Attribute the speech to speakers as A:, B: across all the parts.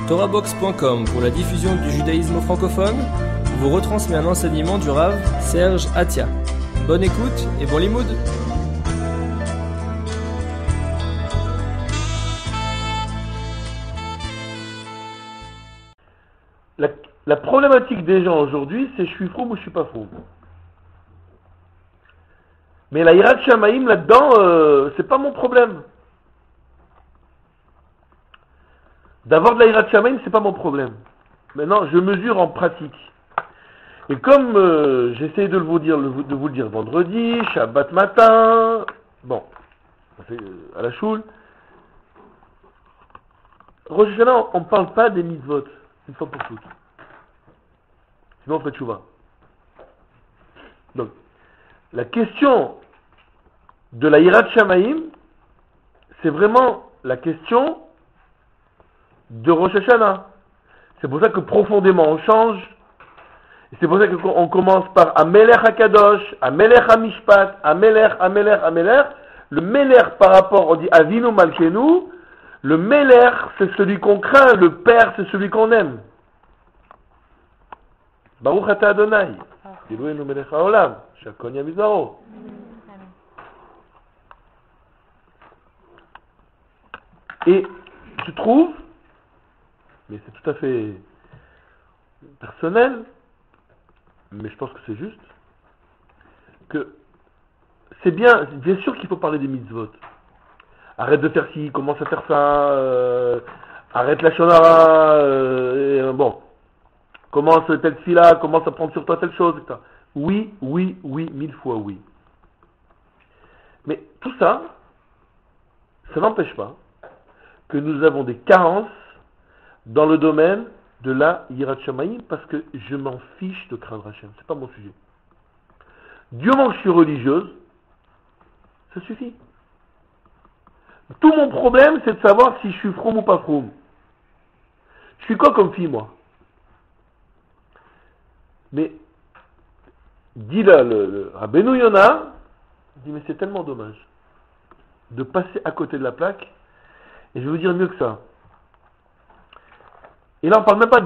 A: TorahBox.com pour la diffusion du judaïsme francophone vous retransmet un enseignement du Rav Serge Atia. Bonne écoute et bon limoud.
B: La problématique des gens aujourd'hui, c'est je suis froum ou je suis pas froum. Mais la hirat shamaïm là-dedans, c'est pas mon problème. D'avoir de la hirat shamaïm, c'est pas mon problème. Maintenant, je mesure en pratique. Et comme j'essaie de vous le dire vendredi, Shabbat matin, bon, à la choule, Rosh Hashanah, on ne parle pas des mitzvot, une fois pour toutes. Sinon on fait tchouva. Donc, la question de la hirat shamaïm, c'est vraiment la question de Rosh Hashanah. C'est pour ça que profondément on change. Et c'est pour ça qu'on commence par Amelech HaKadosh, Amelech HaMishpat, Amelech. Le Melech par rapport, on dit Avinu Malkenu. Le Melech, c'est celui qu'on craint. Le Père, c'est celui qu'on aime. Baruch Ata Adonai. Eloheinu Melech HaOlam. Shakon Yamizaro. Et je trouve, mais c'est tout à fait personnel, mais je pense que c'est juste, que c'est bien sûr qu'il faut parler des mitzvot. Arrête de faire ci, commence à faire ça, arrête la shonara, bon, commence telle fila, commence à prendre sur toi telle chose, etc. Oui, 1000 fois oui. Mais tout ça, ça n'empêche pas que nous avons des carences dans le domaine de la hirat shamaïm, parce que je m'en fiche de craindre Hachem, c'est pas mon sujet. Du moment que je suis religieuse, ça suffit. Tout mon problème, c'est de savoir si je suis froum ou pas froum. Je suis quoi comme fille, moi? Mais, dit là, le Rabbeinu Yonah, dit, mais c'est tellement dommage de passer à côté de la plaque, et je vais vous dire mieux que ça. Et là, on parle même pas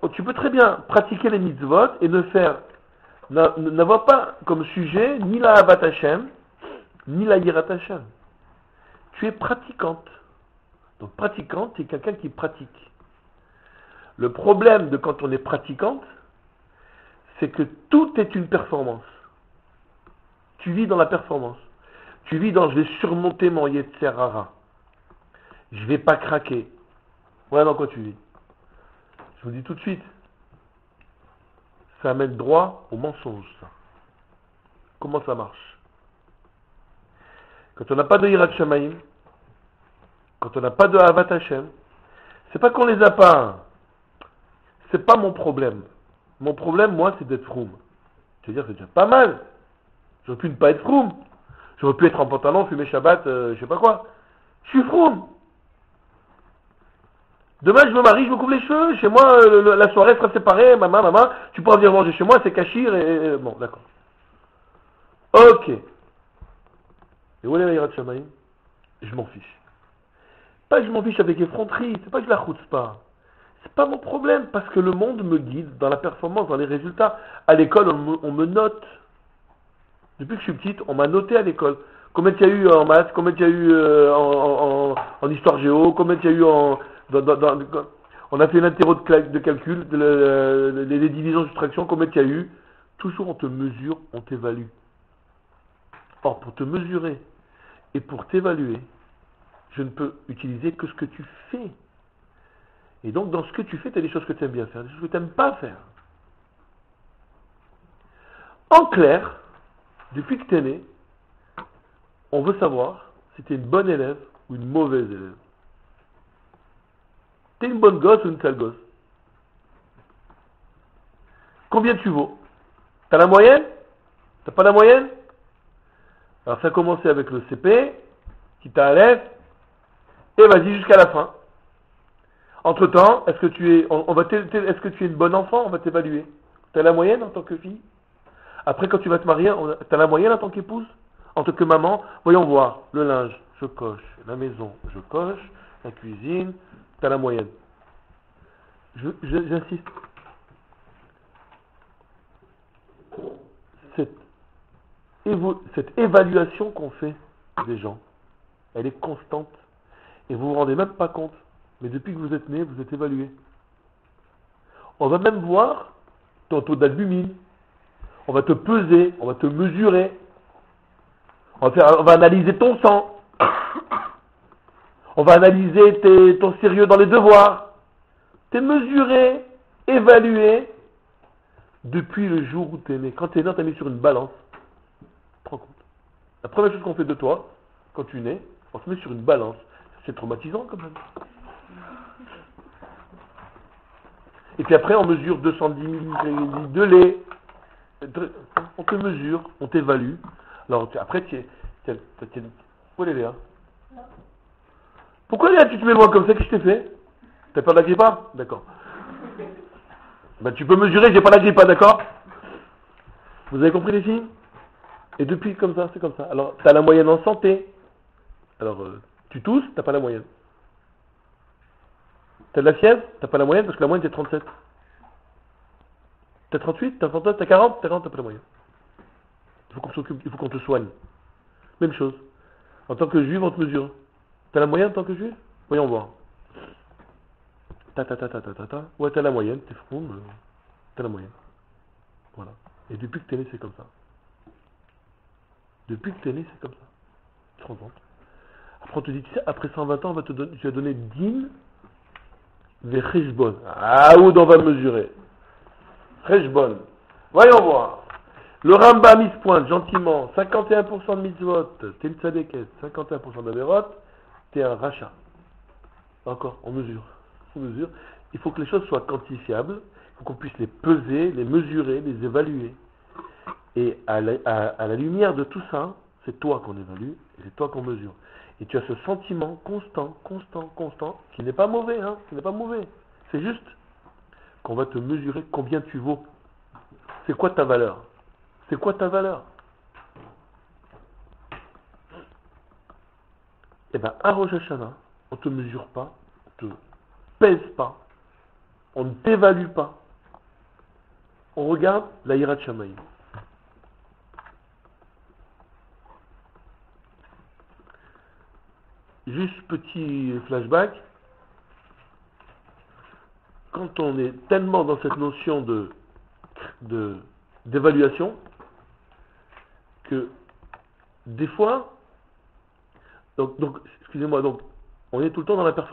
B: tu peux très bien pratiquer les mitzvot et n'avoir pas comme sujet ni la Avat Hashem, ni la Yirat Hashem. Tu es pratiquante. Donc, pratiquante, c'est quelqu'un qui pratique. Le problème de quand on est pratiquante, c'est que tout est une performance. Tu vis dans la performance. Tu vis dans je vais surmonter mon Yetzer Hara. Je vais pas craquer. Voilà dans quoi tu vis. Je vous dis tout de suite, ça amène droit au mensonge, ça. Comment ça marche? Quand on n'a pas de hirat shamaïm, quand on n'a pas de Avat Hashem, c'est pas qu'on les a pas. C'est pas mon problème. Mon problème, moi, c'est d'être froum. C'est-à-dire, c'est déjà pas mal. J'aurais pu ne pas être froum. J'aurais pu être en pantalon, fumer Shabbat, je sais pas quoi. Je suis froum. Demain, je me marie, je me coupe les cheveux. Chez moi, la soirée sera séparée. Maman, tu pourras venir manger chez moi, c'est cachir. Bon, d'accord. Ok. Et où est la hirat shamaïm? Je m'en fiche. Pas que je m'en fiche avec effronterie. C'est pas que je la route pas. C'est pas mon problème, parce que le monde me guide dans la performance, dans les résultats. À l'école, on me note. Depuis que je suis petite, on m'a noté à l'école. Combien il y a eu en maths, combien il y a eu en histoire géo, combien il y a eu on a fait l'interro de calcul, les divisions, soustractions, combien il y a eu. Toujours on te mesure, on t'évalue. Or, pour te mesurer et pour t'évaluer, je ne peux utiliser que ce que tu fais. Et donc, dans ce que tu fais, tu as des choses que tu aimes bien faire, des choses que tu n'aimes pas faire. En clair, depuis que tu es né, on veut savoir si tu es une bonne élève ou une mauvaise élève. Tu es une bonne gosse ou une sale gosse? Combien tu vaux? Tu as la moyenne? Tu n'as pas la moyenne? Alors ça a commencé avec le CP, qui t'a à l'aise, et vas-y jusqu'à la fin. Entre-temps, est-ce que tu es une bonne enfant? On va t'évaluer. Tu as la moyenne en tant que fille? Après, quand tu vas te marier, tu as la moyenne en tant qu'épouse? En tant que maman? Voyons voir. Le linge, je coche. La maison, je coche. La cuisine, tu as la moyenne. J'insiste. Cette évaluation qu'on fait des gens, elle est constante. Et vous vous rendez même pas compte. Mais depuis que vous êtes né, vous êtes évalué. On va même voir ton taux d'albumine. On va te peser, on va te mesurer. On va analyser ton sang. On va analyser ton sérieux dans les devoirs. T'es mesuré, évalué depuis le jour où t'es né. Quand t'es né, t'es mis sur une balance. Tu te rends compte? La première chose qu'on fait de toi, quand tu nais, on se met sur une balance. C'est traumatisant quand même. Et puis après, on mesure 210 ml de lait. On te mesure, on t'évalue. Alors après, où est Léa? Pourquoi Léa, tu te mets moi comme ça? Qu'est-ce que je t'ai fait? T'as peur de la grippe? D'accord. Ben, tu peux mesurer, j'ai pas la grippe, d'accord? Vous avez compris les filles? Et depuis comme ça, c'est comme ça. Alors, t'as la moyenne en santé. Alors, tu tousses, t'as pas la moyenne. T'as de la fièvre, t'as pas la moyenne parce que la moyenne c'est 37. T'as 38, t'as 39, t'as 40, t'as pas la moyenne. Il faut qu'on s'occupe, il faut qu'on te soigne. Même chose. En tant que juif, on te mesure. T'as la moyenne en tant que juif? Voyons voir. Ouais, t'as la moyenne, t'es fou, t'as la moyenne. Voilà. Et depuis que t'es né, c'est comme ça. Depuis que t'es né, c'est comme ça. Tu te rends compte? Après, on te dit, tu sais, après 120 ans, tu vas donner din vers Cheshbon. Ah, où on va mesurer? Cheshbon. Voyons voir. Le Rambam, il se pointe gentiment. 51% de mitzvot, t'es une tzadéket. 51% d'averot, t'es un rachat. Encore, on mesure. On mesure. Il faut que les choses soient quantifiables. Il faut qu'on puisse les peser, les mesurer, les évaluer. Et à la lumière de tout ça, c'est toi qu'on évalue et c'est toi qu'on mesure. Et tu as ce sentiment constant, qui n'est pas mauvais, hein, qui n'est pas mauvais. C'est juste qu'on va te mesurer combien tu vaux. C'est quoi ta valeur? C'est quoi ta valeur? Eh bien, à Rosh Hashanah, on ne te mesure pas, on ne te pèse pas, on ne t'évalue pas. On regarde la Yirat Shamayim. Juste petit flashback. Quand on est tellement dans cette notion d'évaluation que des fois, donc excusez-moi, donc on est tout le temps dans la performance.